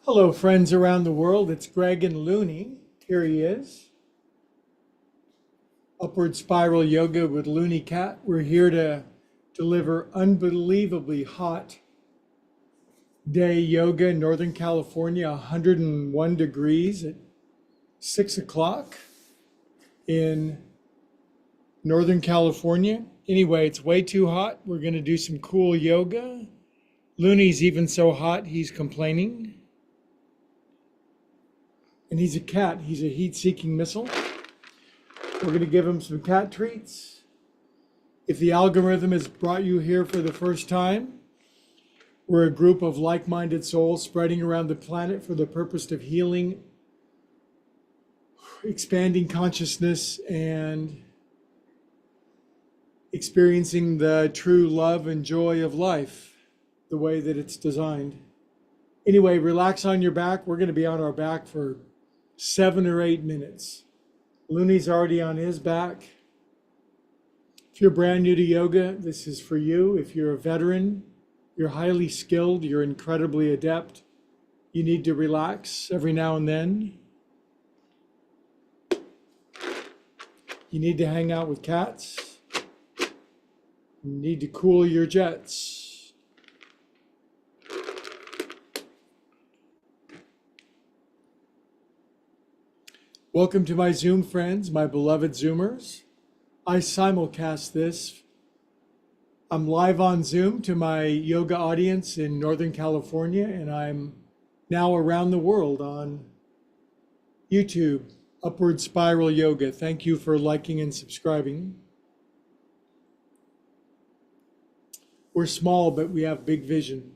Hello, friends around the world. It's Greg and Looney. Here he is. Upward Spiral Yoga with Looney Cat. We're here to deliver unbelievably hot day yoga in Northern California, 101 degrees at 6 o'clock in Northern California. Anyway, it's way too hot. We're going to do some cool yoga. Looney's even so hot, he's complaining. And he's a cat. He's a heat-seeking missile. We're going to give him some cat treats. If the algorithm has brought you here for the first time, we're a group of like-minded souls spreading around the planet for the purpose of healing, expanding consciousness, and experiencing the true love and joy of life the way that it's designed. Anyway, relax on your back. We're going to be on our back for 7 or 8 minutes. Looney's already on his back. If you're brand new to yoga, this is for you. If you're a veteran, you're highly skilled, you're incredibly adept, you need to relax every now and then. You need to hang out with cats. You need to cool your jets. Welcome to my Zoom friends, my beloved Zoomers. I simulcast this. I'm live on Zoom to my yoga audience in Northern California, and I'm now around the world on YouTube, Upward Spiral Yoga. Thank you for liking and subscribing. We're small, but we have big vision.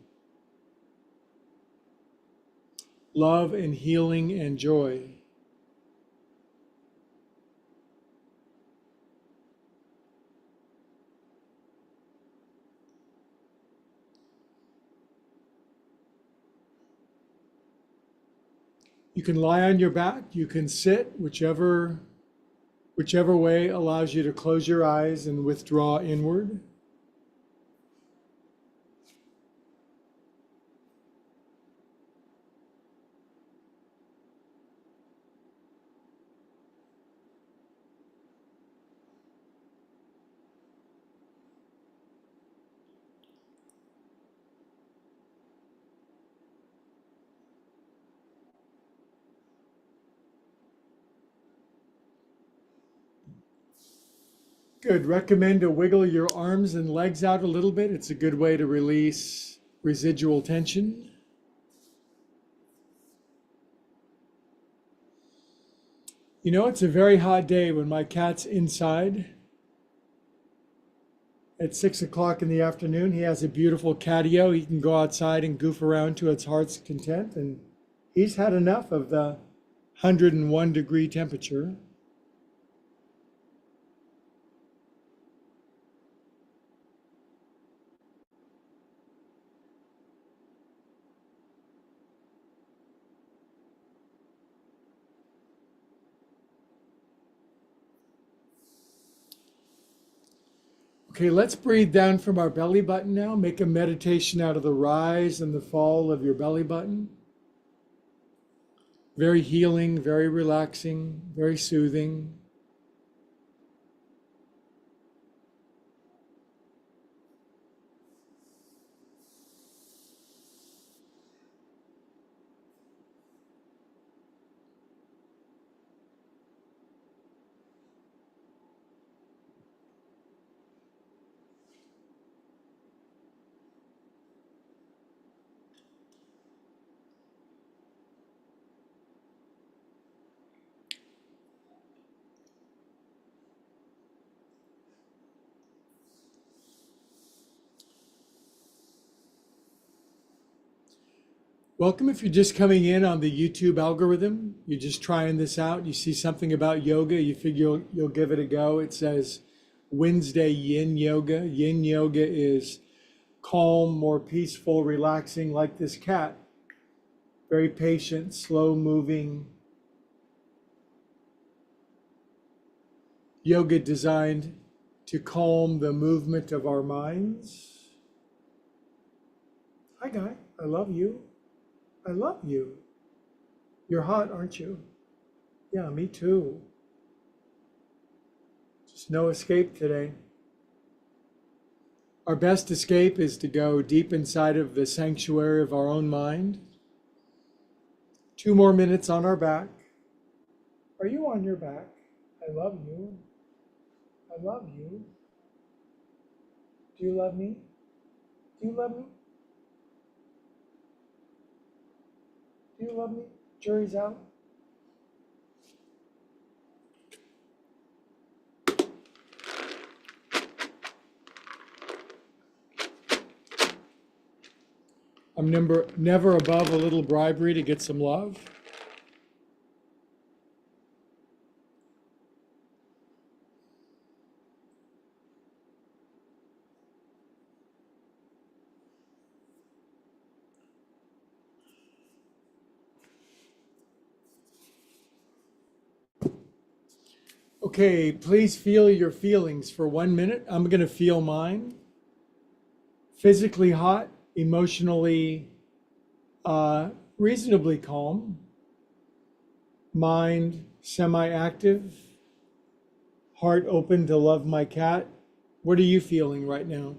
Love and healing and joy. You can lie on your back, you can sit, whichever way allows you to close your eyes and withdraw inward. Good. Recommend to wiggle your arms and legs out a little bit. It's a good way to release residual tension. You know, it's a very hot day when my cat's inside. At 6 o'clock in the afternoon, he has a beautiful catio. He can go outside and goof around to its heart's content. And he's had enough of the 101 degree temperature. Okay, let's breathe down from our belly button now. Make a meditation out of the rise and the fall of your belly button. Very healing, very relaxing, very soothing. Welcome if you're just coming in on the YouTube algorithm. You're just trying this out. You see something about yoga, you figure you'll give it a go. It says Wednesday Yin Yoga. Yin Yoga is calm, more peaceful, relaxing, like this cat. Very patient, slow moving. Yoga designed to calm the movement of our minds. Hi, Guy. I love you. I love you. You're hot, aren't you? Yeah, me too. Just no escape today. Our best escape is to go deep inside of the sanctuary of our own mind. 2 more minutes on our back. Are you on your back? I love you. I love you. Do you love me? Do you love me? Do you love me? Jury's out. I'm never above a little bribery to get some love. Okay, please feel your feelings for 1 minute. I'm going to feel mine. Physically hot, emotionally reasonably calm, mind semi-active, heart open to love my cat. What are you feeling right now?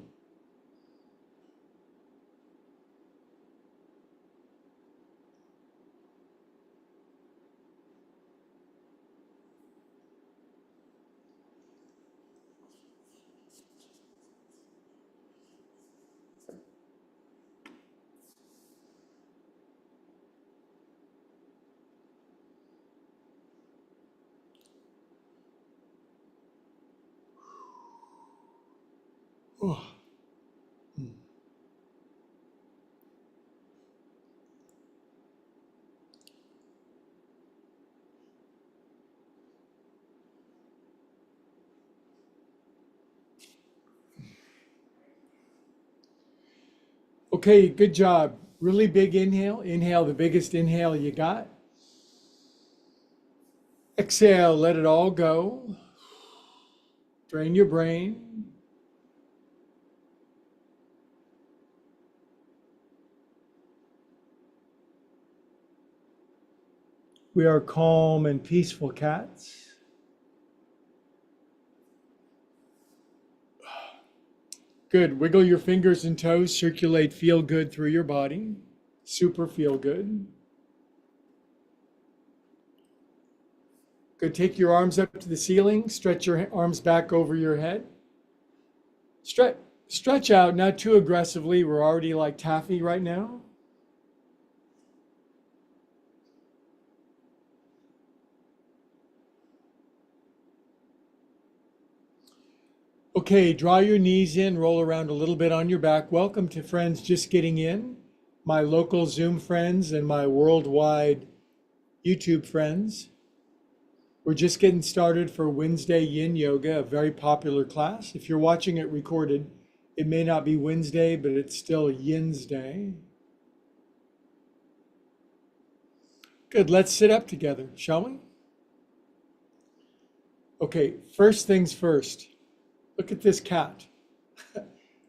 Oh. Okay, good job. Really big inhale. Inhale, the biggest inhale you got. Exhale, let it all go. Drain your brain. We are calm and peaceful cats. Good. Wiggle your fingers and toes. Circulate feel good through your body. Super feel good. Good. Take your arms up to the ceiling. Stretch your arms back over your head. Stretch out, not too aggressively. We're already like taffy right now. Okay, draw your knees in, roll around a little bit on your back. Welcome to friends just getting in, my local Zoom friends and my worldwide YouTube friends. We're just getting started for Wednesday Yin Yoga, a very popular class. If you're watching it recorded, it may not be Wednesday, but it's still Yin's Day. Good, let's sit up together, shall we? Okay, first things first. Look at this cat.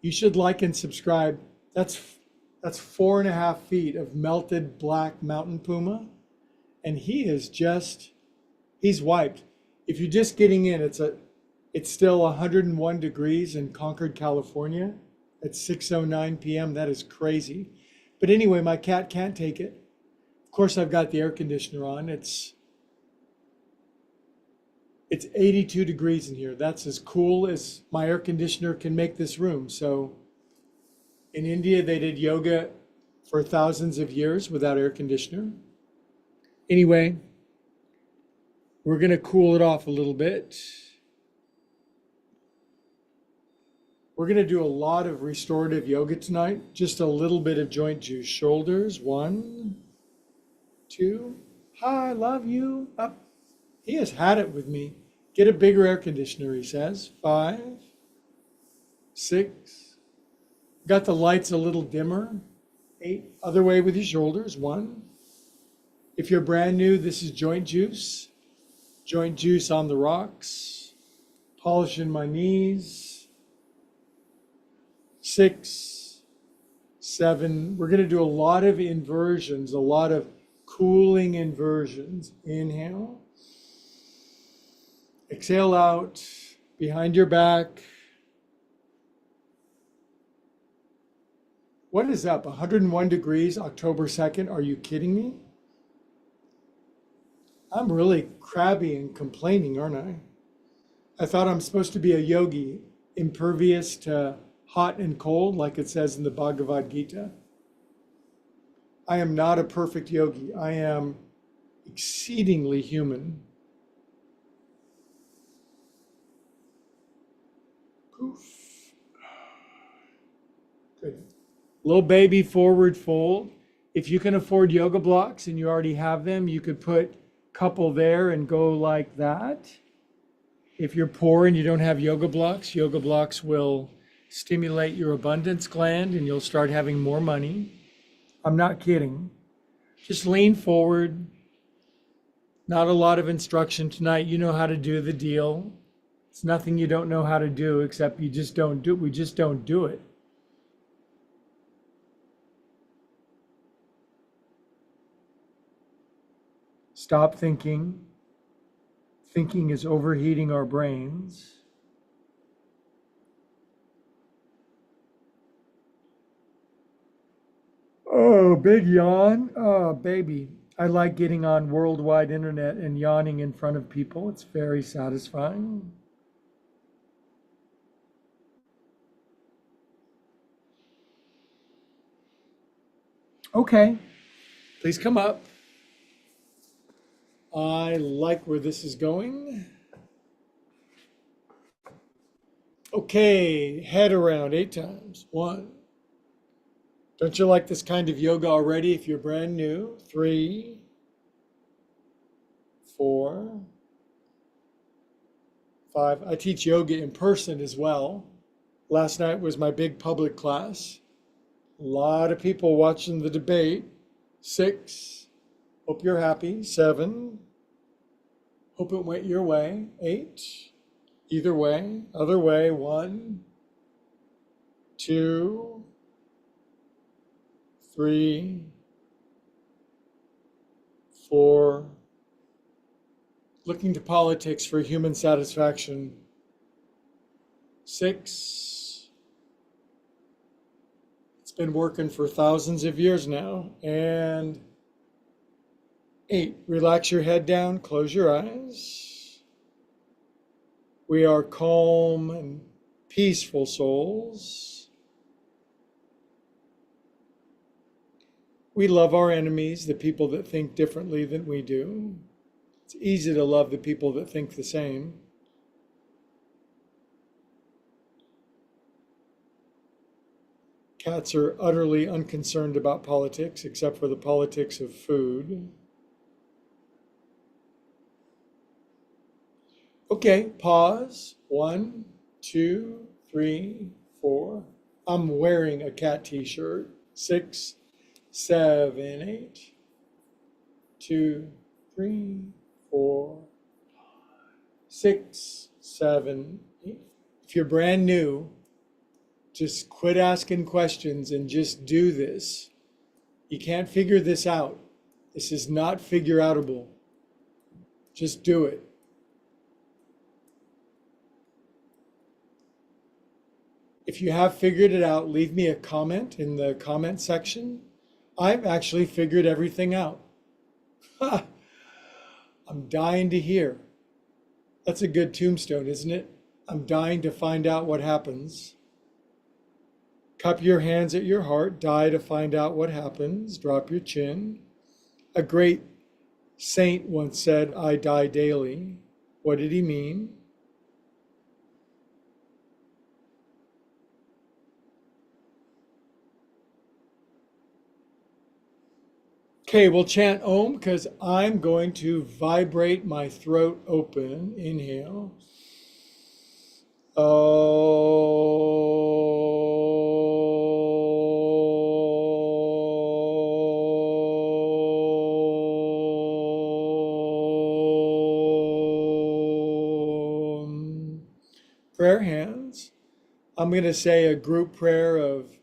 You should like and subscribe. That's 4.5 feet of melted black mountain puma. And he's wiped. If you're just getting in, it's still 101 degrees in Concord, California at 6:09 p.m. That is crazy. But anyway, my cat can't take it. Of course, I've got the air conditioner on. It's 82 degrees in here. That's as cool as my air conditioner can make this room. So in India, they did yoga for thousands of years without air conditioner. Anyway, we're going to cool it off a little bit. We're going to do a lot of restorative yoga tonight. Just a little bit of joint juice. Shoulders, 1, 2. Hi, love you. Up. He has had it with me. Get a bigger air conditioner, he says. 5, 6. Got the lights a little dimmer. 8. Other way with your shoulders. 1. If you're brand new, this is joint juice. Joint juice on the rocks. Polishing my knees. 6, 7. We're going to do a lot of inversions, a lot of cooling inversions. Inhale. Exhale out behind your back. What is up? 101 degrees, October 2nd. Are you kidding me? I'm really crabby and complaining, aren't I? I thought I'm supposed to be a yogi, impervious to hot and cold, like it says in the Bhagavad Gita. I am not a perfect yogi. I am exceedingly human. Poof. Good. Little baby forward fold. If you can afford yoga blocks and you already have them, you could put a couple there and go like that. If you're poor and you don't have yoga blocks will stimulate your abundance gland and you'll start having more money. I'm not kidding. Just lean forward. Not a lot of instruction tonight. You know how to do the deal. It's nothing you don't know how to do, except we just don't do it. Stop thinking. Thinking is overheating our brains. Oh, big yawn. Oh, baby. I like getting on worldwide internet and yawning in front of people. It's very satisfying. Okay, please come up. I like where this is going. Okay, head around 8 times. 1. Don't you like this kind of yoga already if you're brand new? 3, 4, 5. I teach yoga in person as well. Last night was my big public class. A lot of people watching the debate. 6. Hope you're happy. 7. Hope it went your way. 8. Either way. Other way. 1, 2, 3, 4. Looking to politics for human satisfaction. 6. It's been working for thousands of years now. And 8. Relax your head down, close your eyes. We are calm and peaceful souls. We love our enemies, the people that think differently than we do. It's easy to love the people that think the same. Cats are utterly unconcerned about politics, except for the politics of food. Okay, pause. 1, 2, 3, 4. I'm wearing a cat t-shirt. 6, 7, 8. 2, 3, 4, 6, 7, 8. If you're brand new, just quit asking questions and just do this. You can't figure this out. This is not figure outable. Just do it. If you have figured it out, leave me a comment in the comment section. I've actually figured everything out. I'm dying to hear. That's a good tombstone, isn't it? I'm dying to find out what happens. Cup your hands at your heart, die to find out what happens. Drop your chin. A great saint once said, I die daily. What did he mean? Okay, we'll chant Om because I'm going to vibrate my throat open. Inhale. Prayer hands. I'm going to say a group prayer of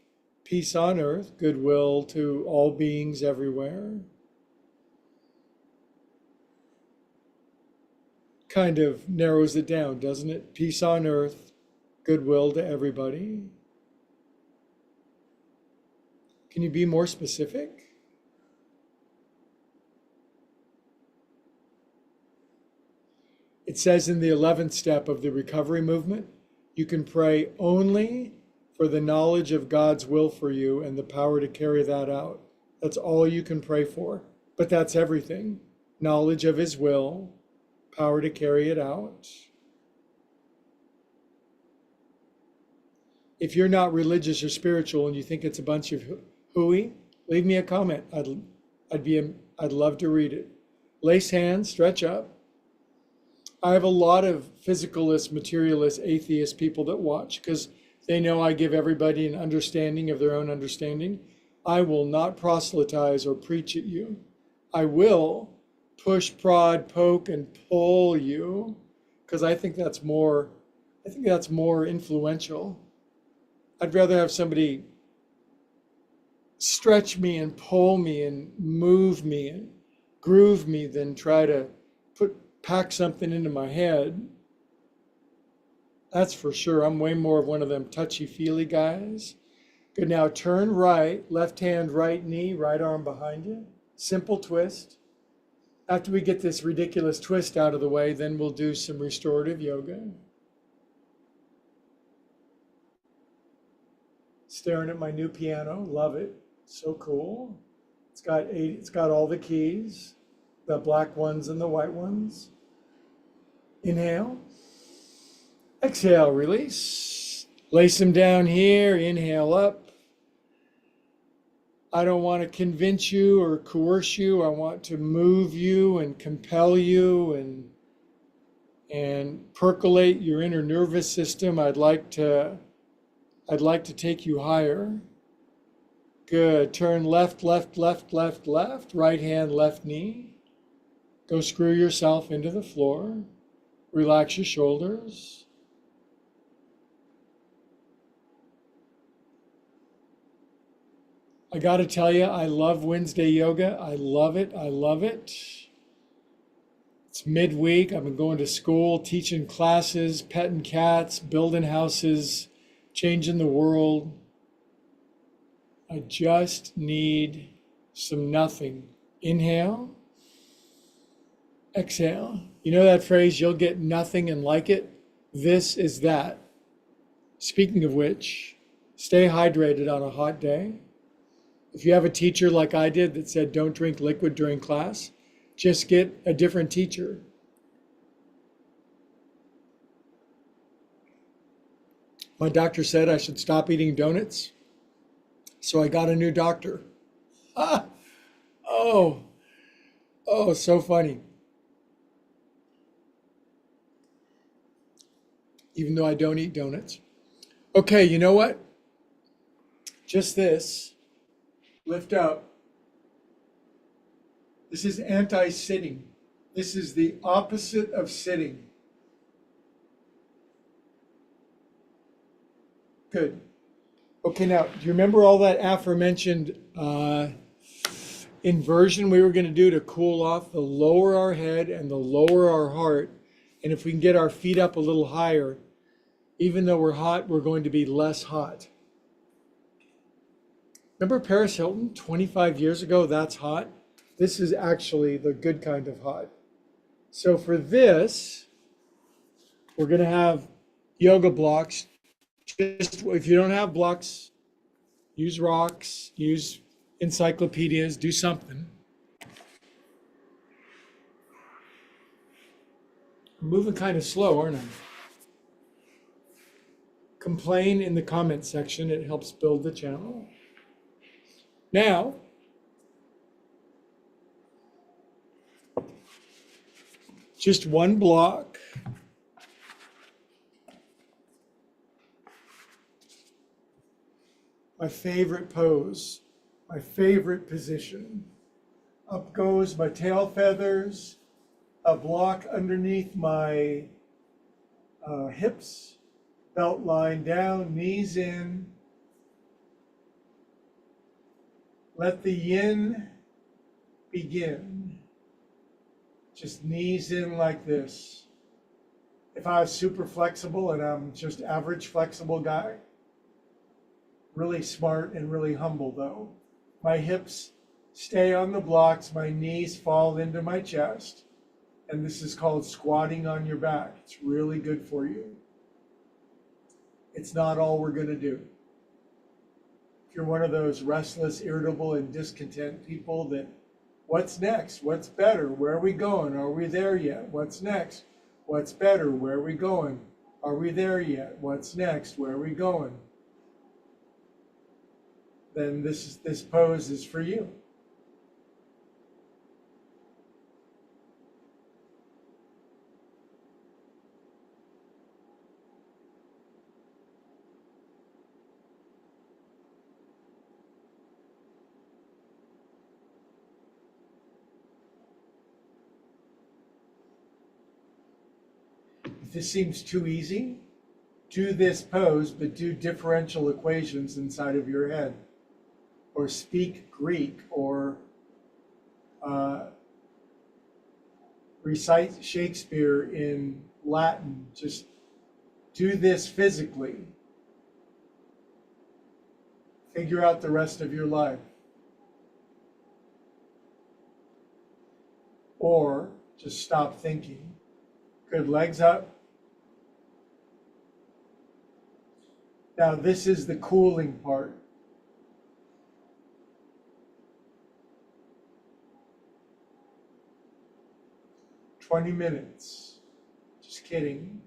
peace on earth, goodwill to all beings everywhere. Kind of narrows it down, doesn't it? Peace on earth, goodwill to everybody. Can you be more specific? It says in the 11th step of the recovery movement, you can pray only for the knowledge of God's will for you and the power to carry that out. That's all you can pray for. But that's everything. Knowledge of his will, power to carry it out. If you're not religious or spiritual and you think it's a bunch of hooey, leave me a comment. I'd love to read it. Lace hands, stretch up. I have a lot of physicalist, materialist, atheist people that watch because they know I give everybody an understanding of their own understanding. I will not proselytize or preach at you. I will push, prod, poke, and pull you because I think that's more influential. I'd rather have somebody stretch me and pull me and move me and groove me than try to pack something into my head. That's for sure. I'm way more of one of them touchy-feely guys. Good, now turn right, left hand, right knee, right arm behind you. Simple twist. After we get this ridiculous twist out of the way, then we'll do some restorative yoga. Staring at my new piano, love it. So cool. It's got all the keys, the black ones and the white ones. Inhale. Exhale, release. Lace them down here, inhale up. I don't want to convince you or coerce you. I want to move you and compel you and percolate your inner nervous system. I'd like to take you higher. Good. Turn left, left, left, left, left. Right hand, left knee. Go screw yourself into the floor. Relax your shoulders. I got to tell you, I love Wednesday yoga. I love it. I love it. It's midweek. I've been going to school, teaching classes, petting cats, building houses, changing the world. I just need some nothing. Inhale. Exhale. You know that phrase, you'll get nothing and like it? This is that. Speaking of which, stay hydrated on a hot day. If you have a teacher like I did that said don't drink liquid during class, just get a different teacher. My doctor said I should stop eating donuts, so I got a new doctor. Ah, oh, so funny. Even though I don't eat donuts. Okay, you know what? Just this. Lift up. This is anti-sitting. This is the opposite of sitting. Good. Okay, now, do you remember all that aforementioned inversion we were going to do to cool off the lower our head and the lower our heart? And if we can get our feet up a little higher, even though we're hot, we're going to be less hot. Remember Paris Hilton 25 years ago? That's hot. This is actually the good kind of hot. So for this, we're going to have yoga blocks. Just if you don't have blocks, use rocks, use encyclopedias, do something. I'm moving kind of slow, aren't I? Complain in the comment section. It helps build the channel. Now, just one block. My favorite pose, my favorite position. Up goes my tail feathers, a block underneath my hips, belt line down, knees in. Let the yin begin. Just knees in like this. If I was super flexible and I'm just average flexible guy, really smart and really humble though, my hips stay on the blocks, my knees fall into my chest, and this is called squatting on your back. It's really good for you. It's not all we're going to do. If you're one of those restless, irritable, and discontent people that, what's next? What's better? Where are we going? Are we there yet? What's next? What's better? Where are we going? Are we there yet? What's next? Where are we going? Then this pose is for you. If this seems too easy, do this pose, but do differential equations inside of your head. Or speak Greek, or recite Shakespeare in Latin. Just do this physically. Figure out the rest of your life. Or just stop thinking. Good, legs up. Now this is the cooling part. "20 minutes. Just kidding.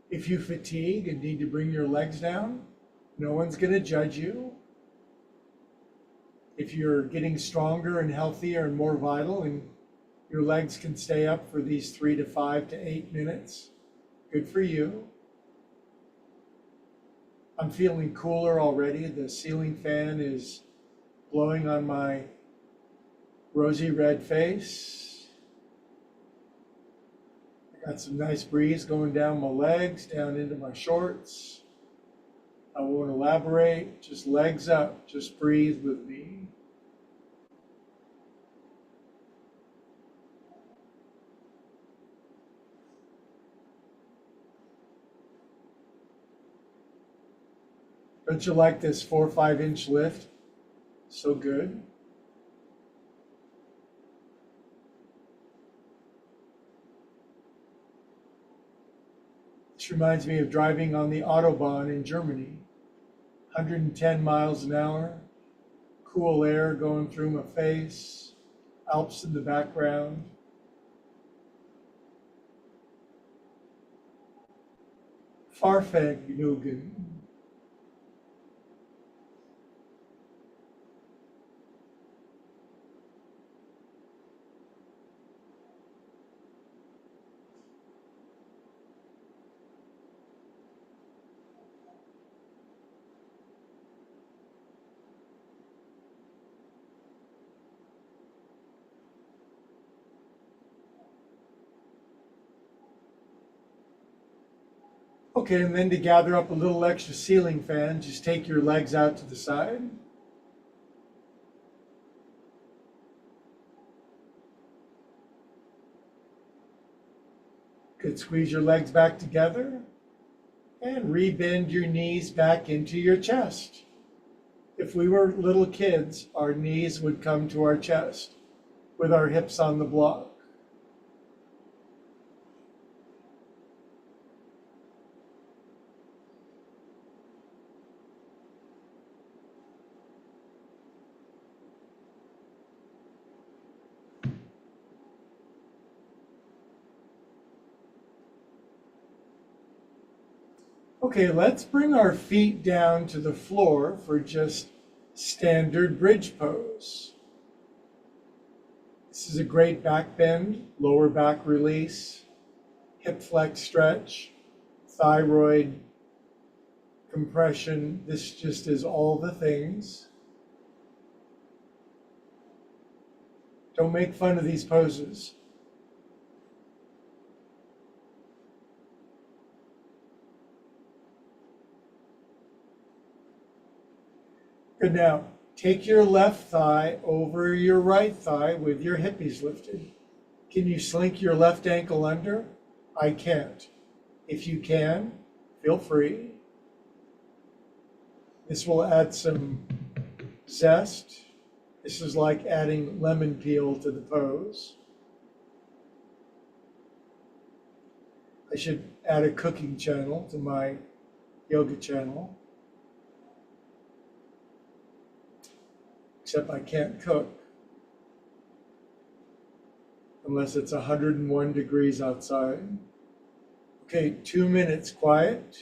If you fatigue and need to bring your legs down, no one's going to judge you. If you're getting stronger and healthier and more vital and your legs can stay up for these 3 to 5 to 8 minutes, good for you. I'm feeling cooler already. The ceiling fan is blowing on my rosy red face. Got some nice breeze going down my legs, down into my shorts. I won't elaborate, just legs up, just breathe with me. Don't you like this 4 or 5 inch lift? So good. This reminds me of driving on the Autobahn in Germany. 110 miles an hour, cool air going through my face, Alps in the background. Fahrvergnügen. Okay, and then to gather up a little extra ceiling fan, just take your legs out to the side. Good, squeeze your legs back together and rebend your knees back into your chest. If we were little kids, our knees would come to our chest with our hips on the block. Okay, let's bring our feet down to the floor for just standard bridge pose. This is a great back bend, lower back release, hip flex stretch. thyroid compression. This just is all the things. Don't make fun of these poses. Good. Now, take your left thigh over your right thigh with your hippies lifted. Can you slink your left ankle under? I can't. If you can, feel free. This will add some zest. This is like adding lemon peel to the pose. I should add a cooking channel to my yoga channel. Except I can't cook unless it's 101 degrees outside. Okay, 2 minutes quiet.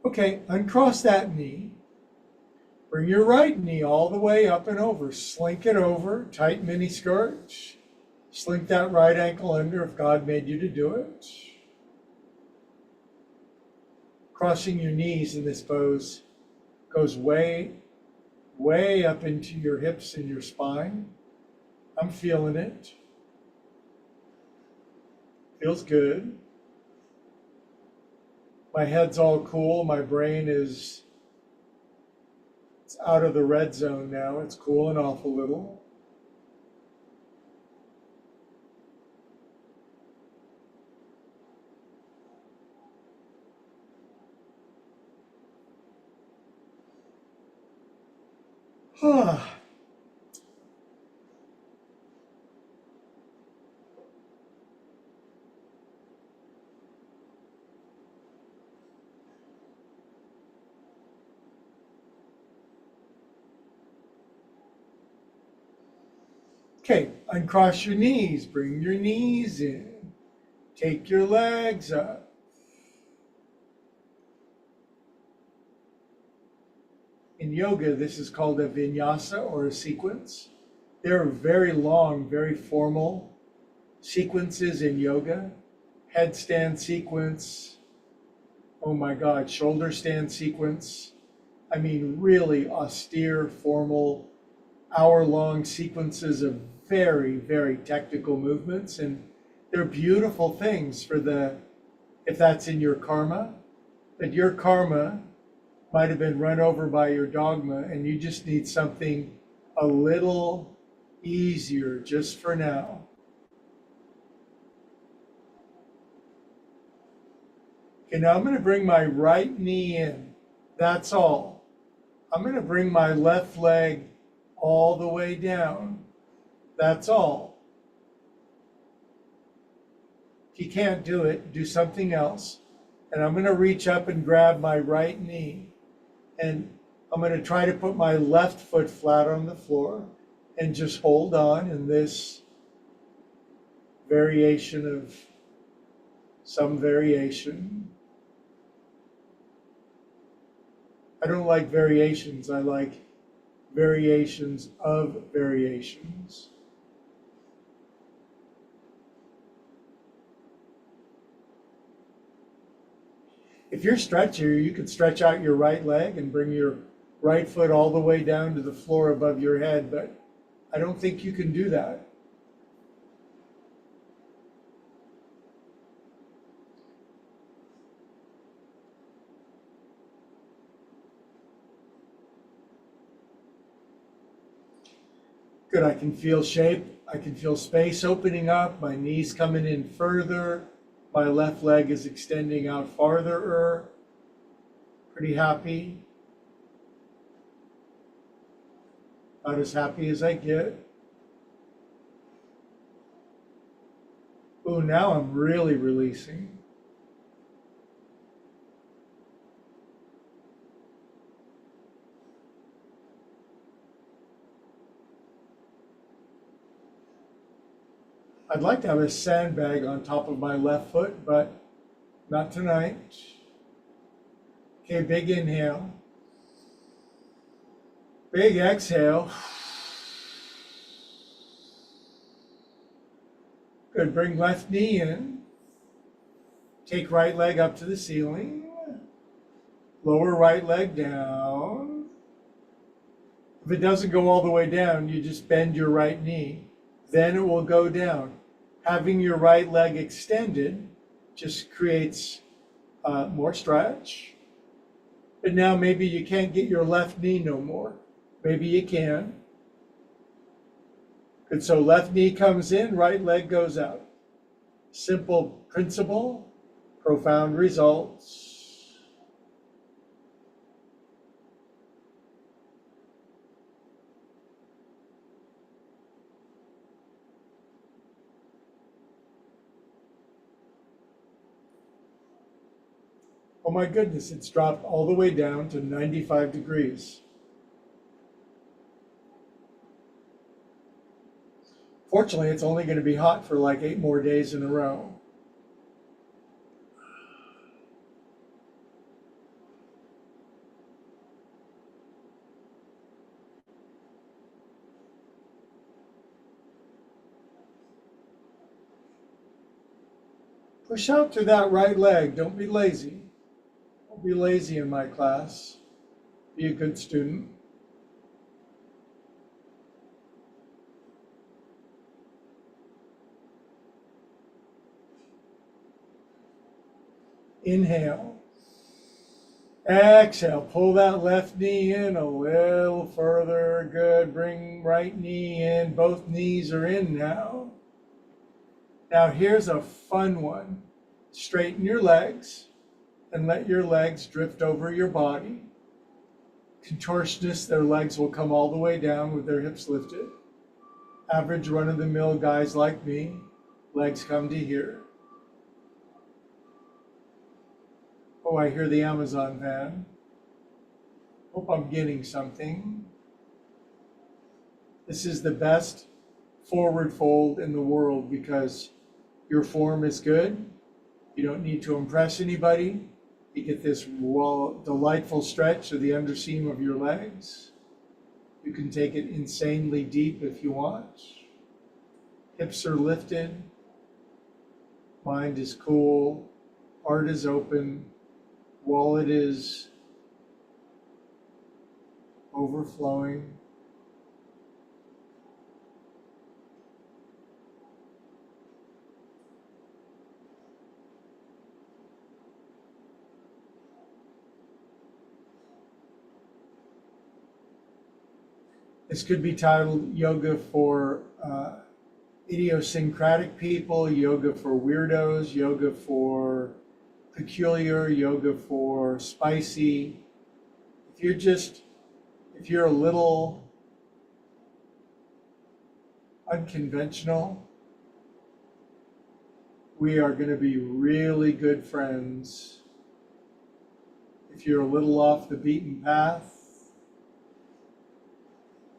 Okay, uncross that knee. Bring your right knee all the way up and over. Slink it over, tight mini skirt. Slink that right ankle under if God made you to do it. Crossing your knees in this pose goes way, way up into your hips and your spine. I'm feeling it. Feels good. My head's all cool. My brain is it's out of the red zone now. It's cooling off a little. Okay, uncross your knees. Bring your knees in. Take your legs up. In yoga, this is called a vinyasa or a sequence. There are very long, very formal sequences in yoga. Headstand sequence. Oh my God, shoulder stand sequence. I mean, really austere, formal, hour-long sequences of very, very technical movements. And they're beautiful things for if that's in your karma. But your karma might have been run over by your dogma and you just need something a little easier just for now. Okay, now I'm going to bring my right knee in. That's all. I'm going to bring my left leg all the way down. That's all. If you can't do it, do something else. And I'm going to reach up and grab my right knee. And I'm going to try to put my left foot flat on the floor and just hold on in this variation of some variation. I don't like variations. I like variations of variations. If you're stretchier, you could stretch out your right leg and bring your right foot all the way down to the floor above your head, but I don't think you can do that. Good, I can feel shape. I can feel space opening up, my knees coming in further. My left leg is extending out farther. Pretty happy. About as happy as I get. Oh, now I'm really releasing. I'd like to have a sandbag on top of my left foot, but not tonight. Okay, big inhale. Big exhale. Good, bring left knee in. Take right leg up to the ceiling. Lower right leg down. If it doesn't go all the way down, you just bend your right knee. Then it will go down. Having your right leg extended just creates more stretch. But now maybe you can't get your left knee no more. Maybe you can. Good, so left knee comes in, right leg goes out. Simple principle, profound results. Oh my goodness, it's dropped all the way down to 95 degrees. Fortunately, it's only going to be hot for like 8 more days in a row. Push out through that right leg. Don't be lazy. Don't be lazy in my class. Be a good student. Inhale. Exhale. Pull that left knee in a little further. Good. Bring right knee in. Both knees are in now. Now here's a fun one. Straighten your legs and let your legs drift over your body. Contortionists, their legs will come all the way down with their hips lifted. Average run-of-the-mill guys like me, legs come to here. Oh, I hear the Amazon van. Hope I'm getting something. This is the best forward fold in the world because your form is good. You don't need to impress anybody. You get this delightful stretch of the underseam of your legs. You can take it insanely deep if you want. Hips are lifted. Mind is cool. Heart is open. Wallet is overflowing. This could be titled Yoga for idiosyncratic people, yoga for weirdos, yoga for peculiar, yoga for spicy. If you're a little unconventional, we are going to be really good friends. If you're a little off the beaten path,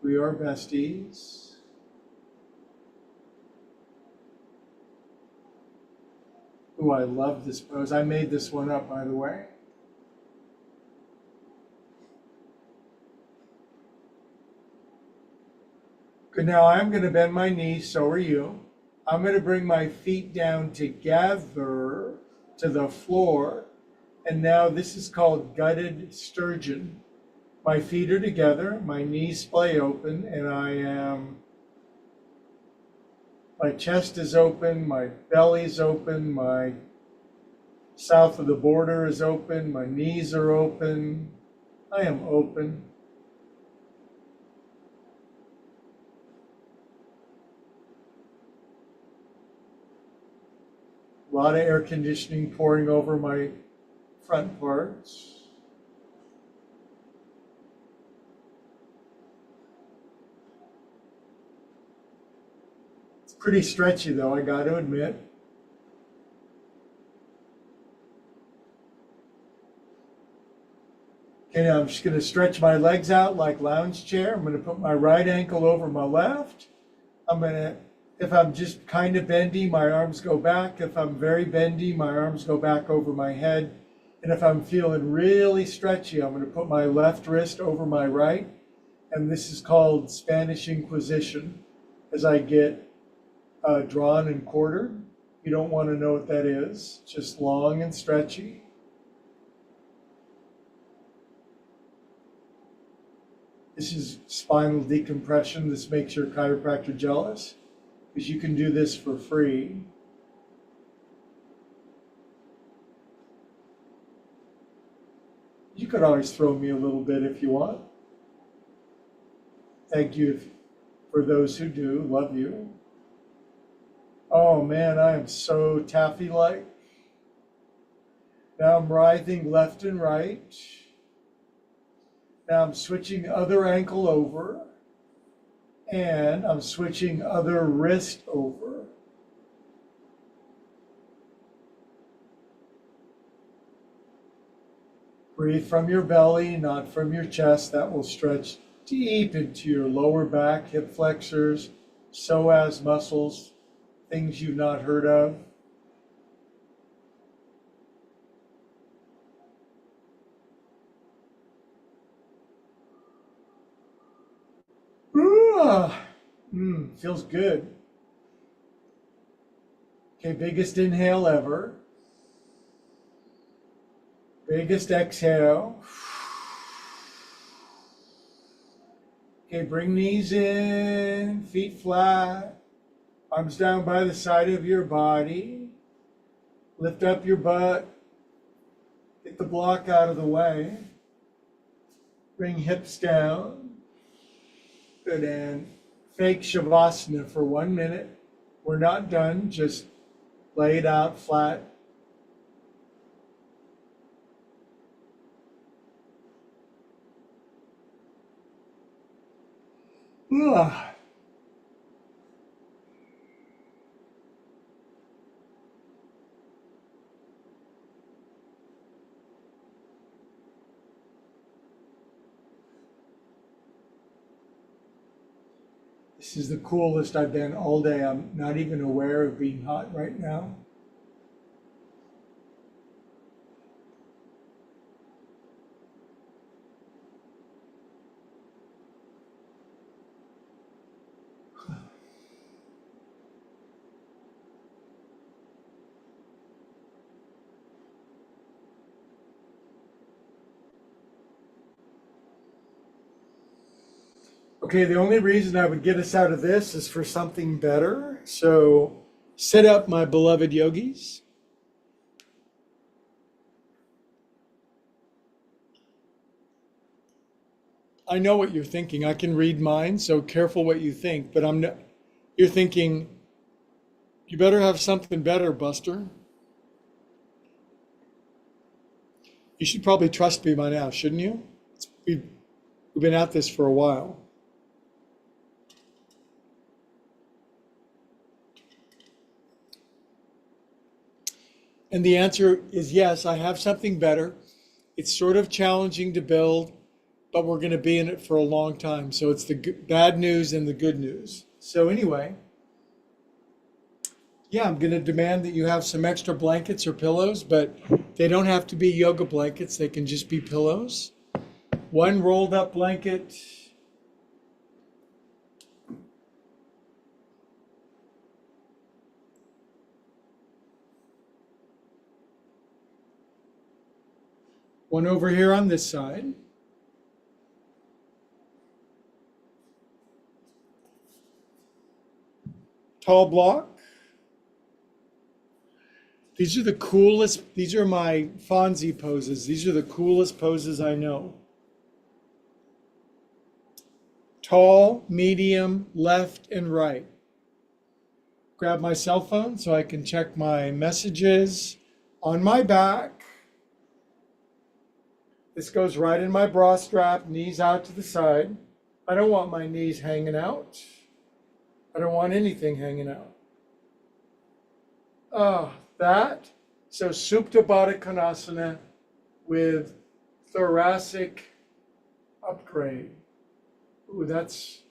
we are besties. Ooh, I love this pose. I made this one up, by the way. Good, now I'm going to bend my knees, so are you. I'm going to bring my feet down together to the floor. And now this is called gutted sturgeon. My feet are together, my knees splay open, and my chest is open, my belly's open, my south of the border is open, my knees are open. I am open. A lot of air conditioning pouring over my front parts. It's pretty stretchy though, I got to admit. Okay, now I'm just going to stretch my legs out like lounge chair. I'm going to put my right ankle over my left. If I'm just kind of bendy, my arms go back. If I'm very bendy, my arms go back over my head. And if I'm feeling really stretchy, I'm going to put my left wrist over my right. And this is called Spanish Inquisition, as I get drawn and quartered. You don't want to know what that is, just long and stretchy. This is spinal decompression. This makes your chiropractor jealous because you can do this for free. You could always throw me a little bit if you want. Thank you for those who do. Love you. Oh man, I am so taffy-like. Now I'm writhing left and right. Now I'm switching other ankle over. And I'm switching other wrist over. Breathe from your belly, not from your chest. That will stretch deep into your lower back, hip flexors, psoas muscles, things you've not heard of. Feels good. Okay, biggest inhale ever. Biggest exhale. Okay, bring knees in, feet flat, arms down by the side of your body. Lift up your butt. Get the block out of the way. Bring hips down. Good, and fake Shavasana for 1 minute. We're not done, just lay it out flat. This is the coolest I've been all day. I'm not even aware of being hot right now. Okay, the only reason I would get us out of this is for something better. So sit up, my beloved yogis. I know what you're thinking. I can read mine, so careful what you think. But you're thinking, you better have something better, Buster. You should probably trust me by now, shouldn't you? We've been at this for a while. And the answer is yes, I have something better. It's sort of challenging to build, but we're going to be in it for a long time. So it's the bad news and the good news. So anyway, yeah, I'm going to demand that you have some extra blankets or pillows, but they don't have to be yoga blankets. They can just be pillows. One rolled up blanket. One over here on this side. Tall block. These are the coolest, these are my Fonzie poses. These are the coolest poses I know. Tall, medium, left, and right. Grab my cell phone so I can check my messages on my back. This goes right in my bra strap, knees out to the side. I don't want my knees hanging out. I don't want anything hanging out. So Supta Baddha Konasana with thoracic upgrade. Ooh, this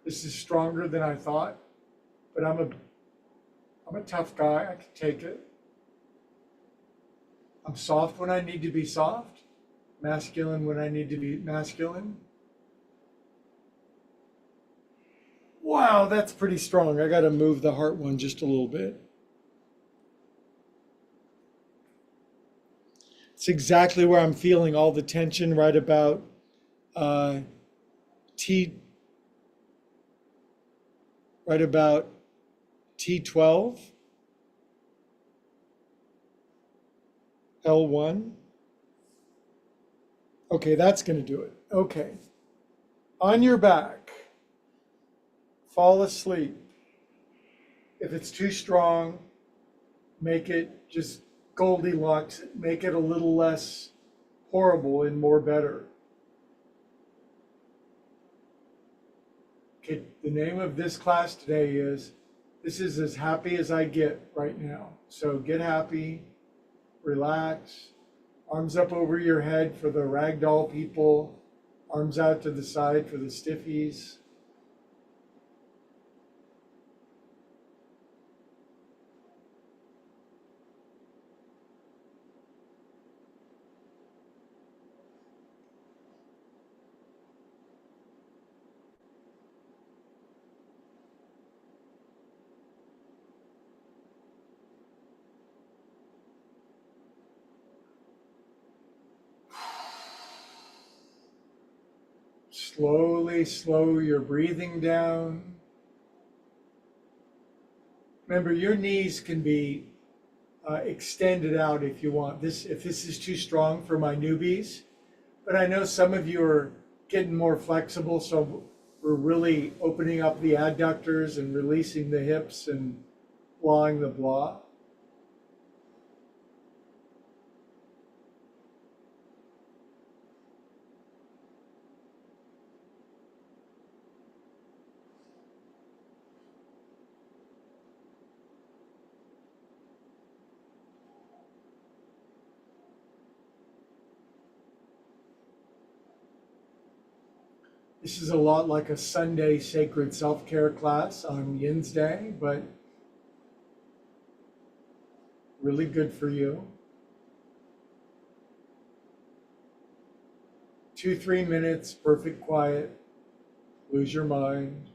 is stronger than I thought, but I'm a tough guy. I can take it. I'm soft when I need to be soft, masculine when I need to be masculine. Wow, that's pretty strong. I got to move the heart one just a little bit. It's exactly where I'm feeling all the tension right about uh, T, right about T12, L1. Okay, that's going to do it. Okay. On your back, fall asleep. If it's too strong, make it just Goldilocks, make it a little less horrible and more better. Okay, the name of this class today is This is as happy as I get right now. So get happy, relax, arms up over your head for the ragdoll people, arms out to the side for the stiffies. Slowly slow your breathing down. Remember, your knees can be extended out if you want. If this is too strong for my newbies, but I know some of you are getting more flexible, so we're really opening up the adductors and releasing the hips and blowing the blah. This is a lot like a Sunday sacred self-care class on Yin's Day, but really good for you. 2-3 minutes, perfect quiet, lose your mind.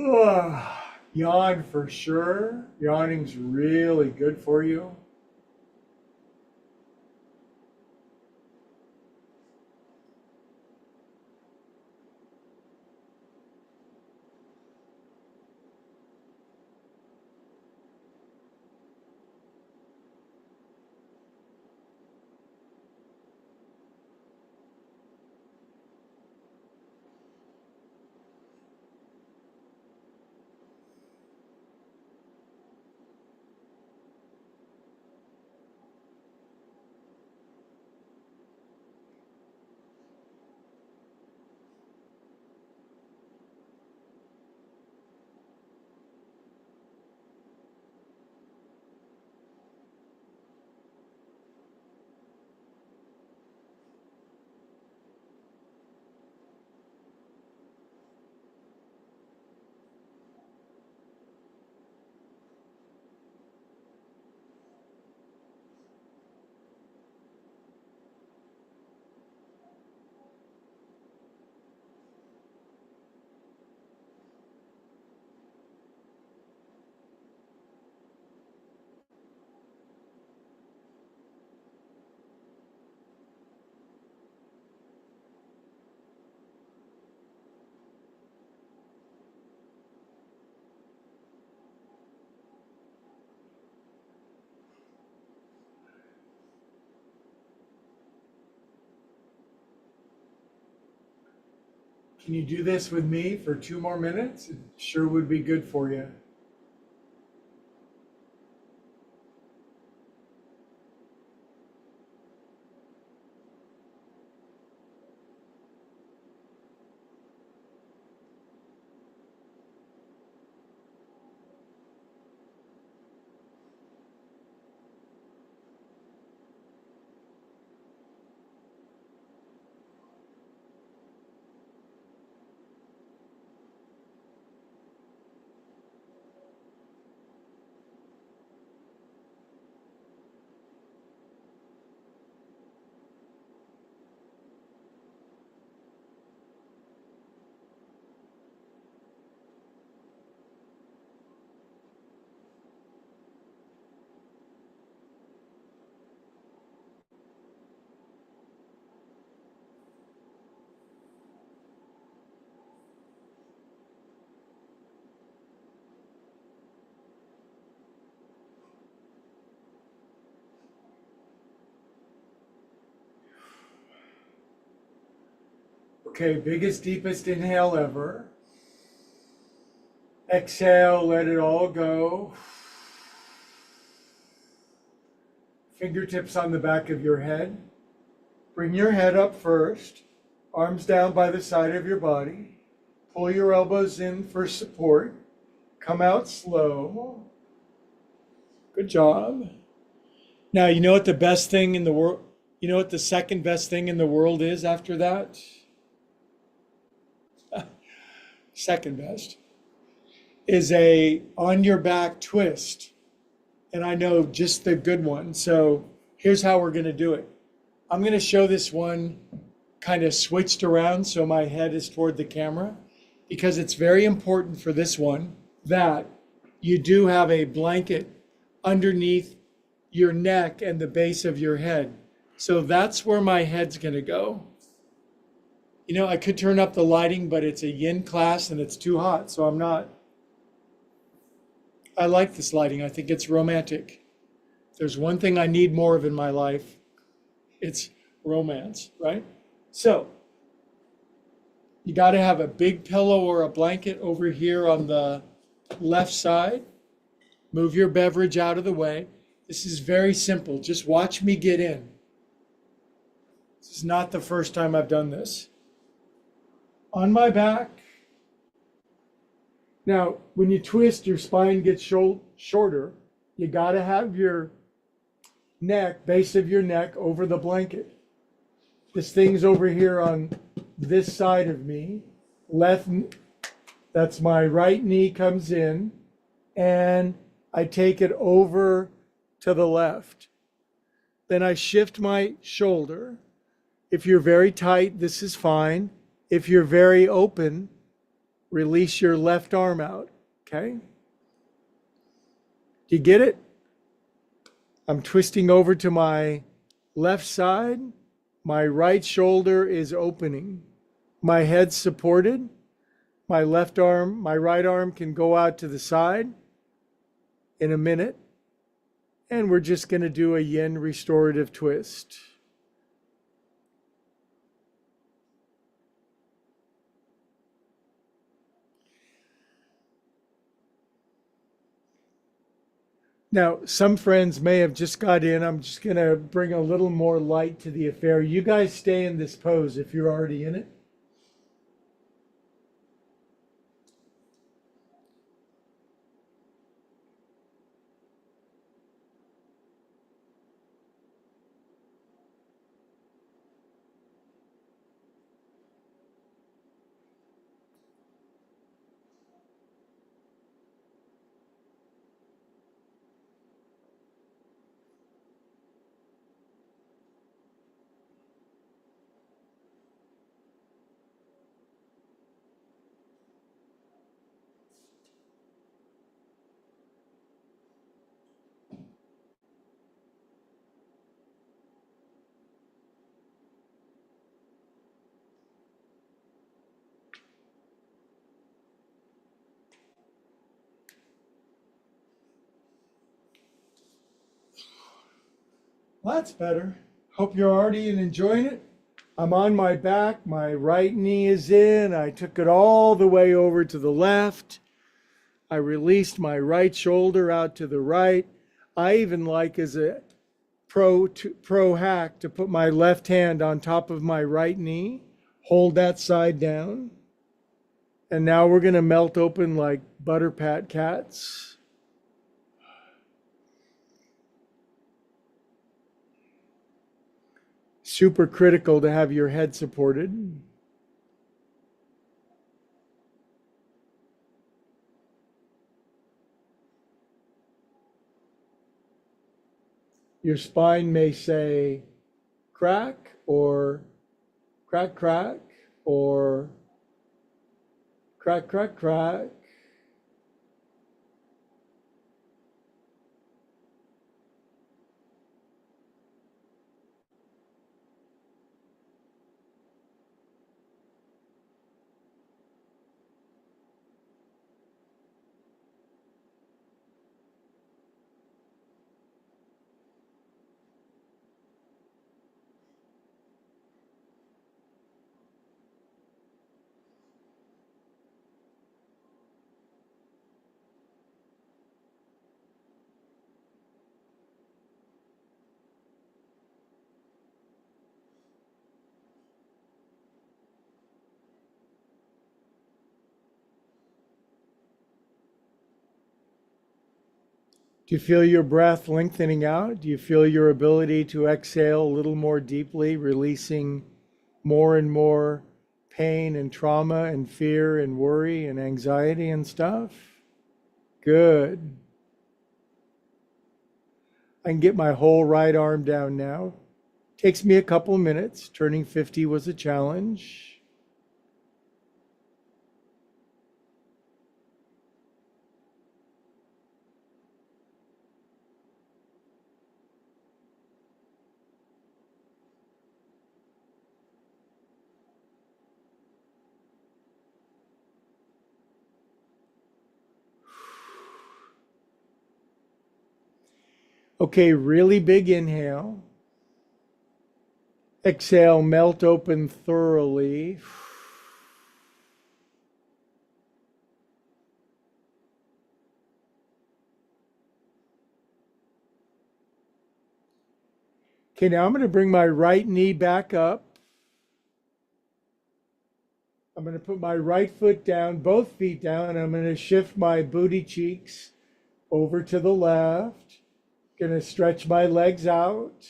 Ugh. Yawn for sure. Yawning's really good for you. Can you do this with me for 2 more minutes? It sure would be good for you. Okay, biggest, deepest inhale ever. Exhale, let it all go. Fingertips on the back of your head. Bring your head up first. Arms down by the side of your body. Pull your elbows in for support. Come out slow. Good job. Now, you know what the best thing in the world, you know what the second best thing in the world is after that? Second best is a on your back twist. And I know just the good one. So here's how we're going to do it. I'm going to show this one kind of switched around so my head is toward the camera, because it's very important for this one that you do have a blanket underneath your neck and the base of your head. So that's where my head's going to go. You know, I could turn up the lighting, but it's a yin class and it's too hot, so I'm not. I like this lighting. I think it's romantic. If there's one thing I need more of in my life, it's romance, right? So you got to have a big pillow or a blanket over here on the left side. Move your beverage out of the way. This is very simple. Just watch me get in. This is not the first time I've done this. On my back. Now, when you twist, your spine gets shorter. You got to have your neck, base of your neck over the blanket. This thing's over here on this side of me. Left, that's my right knee comes in, and I take it over to the left. Then I shift my shoulder. If you're very tight, this is fine. If you're very open, release your left arm out, okay? Do you get it? I'm twisting over to my left side. My right shoulder is opening. My head's supported. My left arm, my right arm can go out to the side in a minute. And we're just going to do a yin restorative twist. Now, some friends may have just got in. I'm just going to bring a little more light to the affair. You guys stay in this pose if you're already in it. Well, that's better. Hope you're already enjoying it. I'm on my back, my right knee is in. I took it all the way over to the left. I released my right shoulder out to the right. I even like as a pro hack to put my left hand on top of my right knee, hold that side down. And now we're going to melt open like butter pat cats. Super critical to have your head supported. Your spine may say crack or crack, crack, or crack, crack, crack. Do you feel your breath lengthening out? Do you feel your ability to exhale a little more deeply, releasing more and more pain and trauma and fear and worry and anxiety and stuff? Good. I can get my whole right arm down now. Takes me a couple minutes. Turning 50 was a challenge. Okay, really big inhale. Exhale, melt open thoroughly. Okay, now I'm going to bring my right knee back up. I'm going to put my right foot down, both feet down, and I'm going to shift my booty cheeks over to the left. Going to stretch my legs out.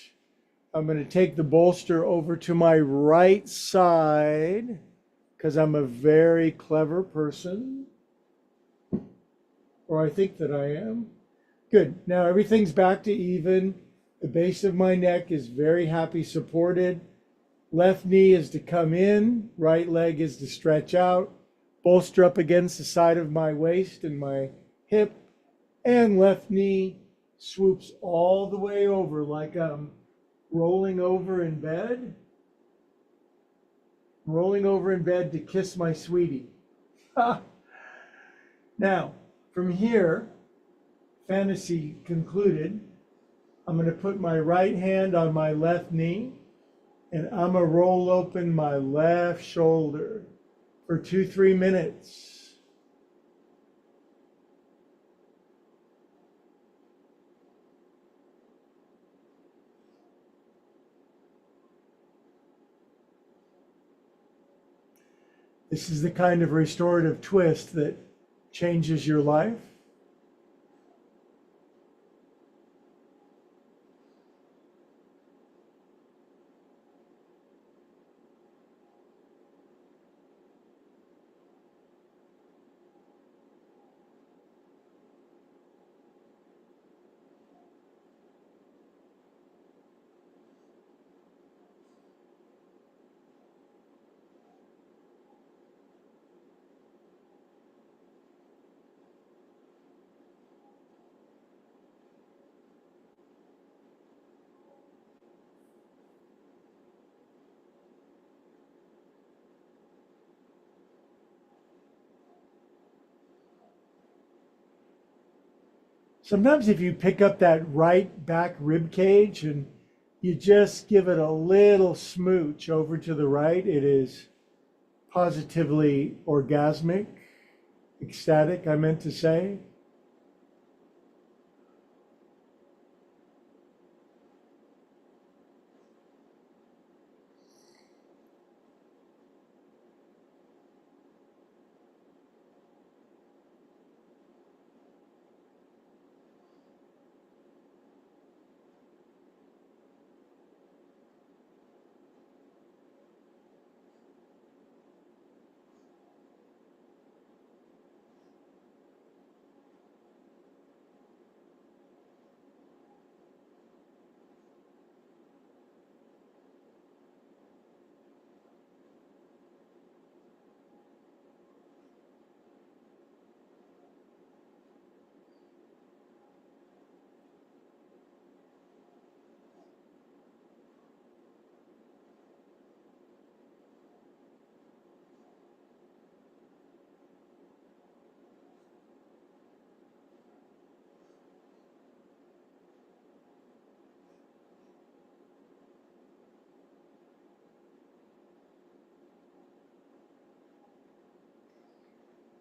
I'm going to take the bolster over to my right side because I'm a very clever person, or I think that I am. Good. Now everything's back to even. The base of my neck is very happy supported. Left knee is to come in, right leg is to stretch out, bolster up against the side of my waist and my hip, and left knee swoops all the way over like I'm rolling over in bed. Rolling over in bed to kiss my sweetie. Now, from here, fantasy concluded, I'm going to put my right hand on my left knee and I'm going to roll open my left shoulder for 2-3 minutes. This is the kind of restorative twist that changes your life. Sometimes if you pick up that right back rib cage and you just give it a little smooch over to the right. It is positively orgasmic, ecstatic, I meant to say.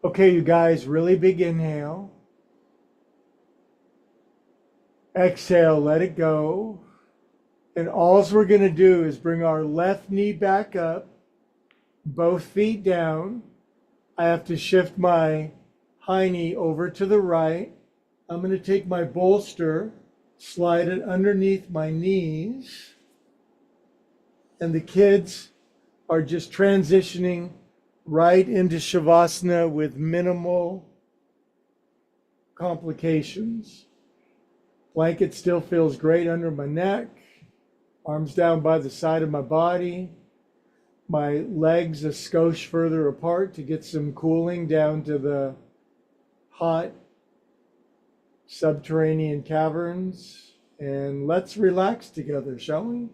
Okay, you guys, really big inhale. Exhale, let it go. And all we're going to do is bring our left knee back up, both feet down. I have to shift my high knee over to the right. I'm going to take my bolster, slide it underneath my knees. And the kids are just transitioning right into Shavasana with minimal complications. Blanket still feels great under my neck, arms down by the side of my body, my legs a skosh further apart to get some cooling down to the hot subterranean caverns. And let's relax together, shall we?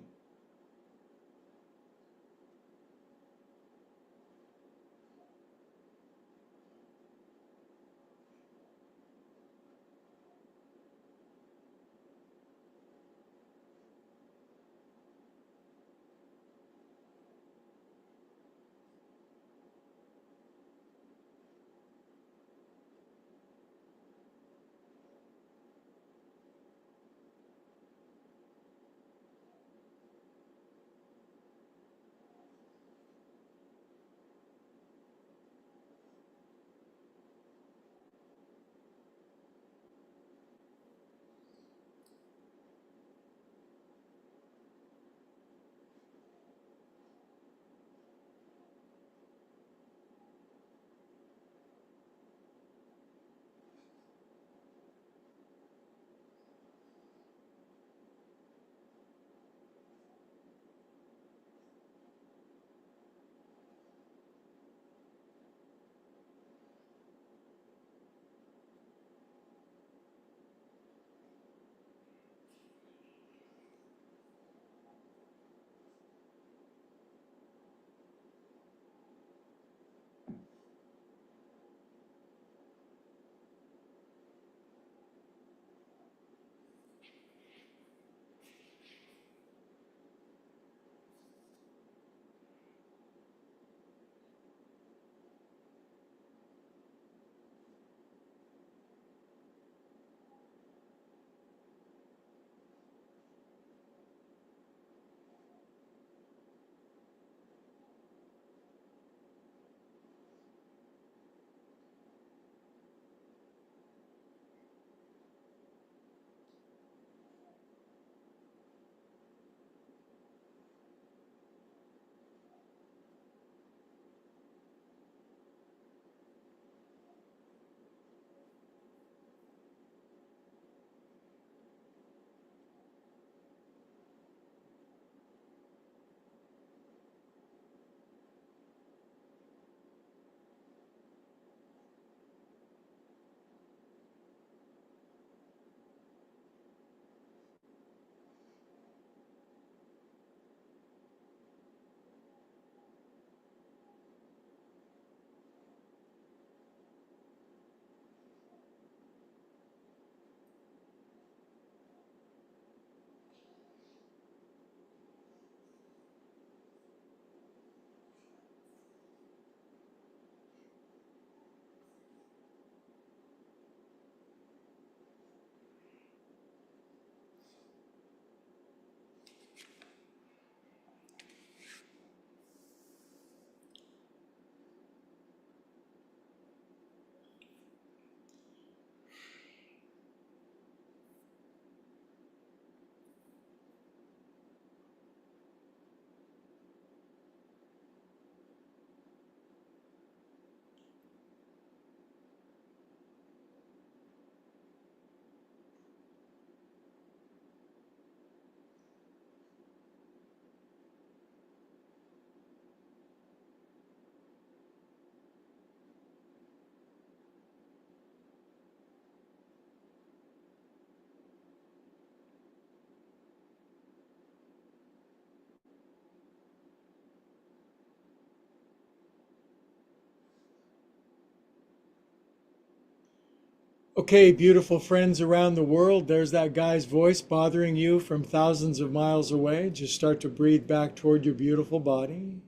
Okay, beautiful friends around the world, there's that guy's voice bothering you from thousands of miles away. Just start to breathe back toward your beautiful body.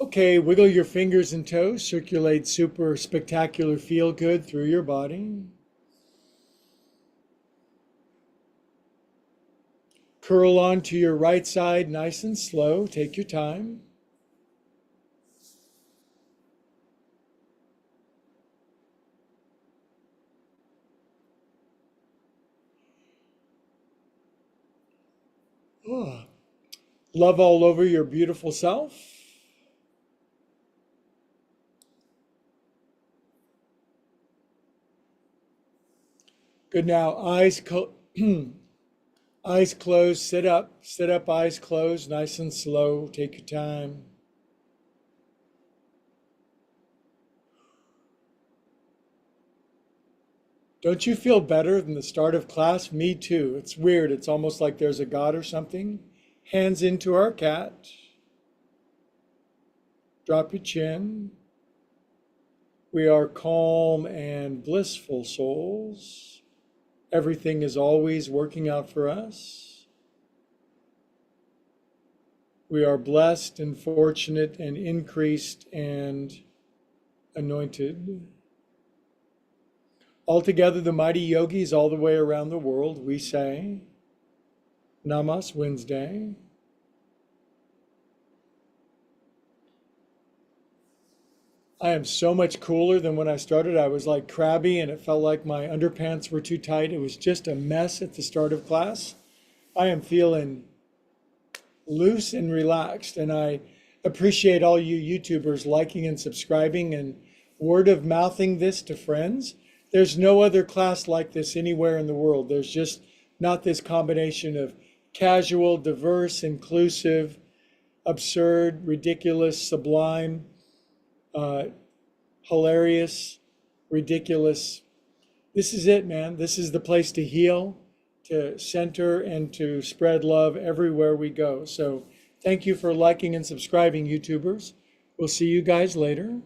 Okay, wiggle your fingers and toes, circulate super spectacular feel good through your body. Curl onto your right side nice and slow. Take your time. Oh. Love all over your beautiful self. Good now. Eyes closed. Sit up. Sit up, eyes closed, nice and slow. Take your time. Don't you feel better than the start of class? Me too. It's weird. It's almost like there's a God or something. Hands into our cat. Drop your chin. We are calm and blissful souls. Everything is always working out for us. We are blessed and fortunate and increased and anointed. Altogether, the mighty yogis all the way around the world, we say, Namas Wednesday. I am so much cooler than when I started. I was like crabby and it felt like my underpants were too tight. It was just a mess at the start of class. I am feeling loose and relaxed, and I appreciate all you YouTubers liking and subscribing and word of mouthing this to friends. There's no other class like this anywhere in the world. There's just not this combination of casual, diverse, inclusive, absurd, ridiculous, sublime, uh, hilarious, ridiculous. This is it, man. This is the place to heal, to center, and to spread love everywhere we go. So thank you for liking and subscribing, YouTubers. We'll see you guys later.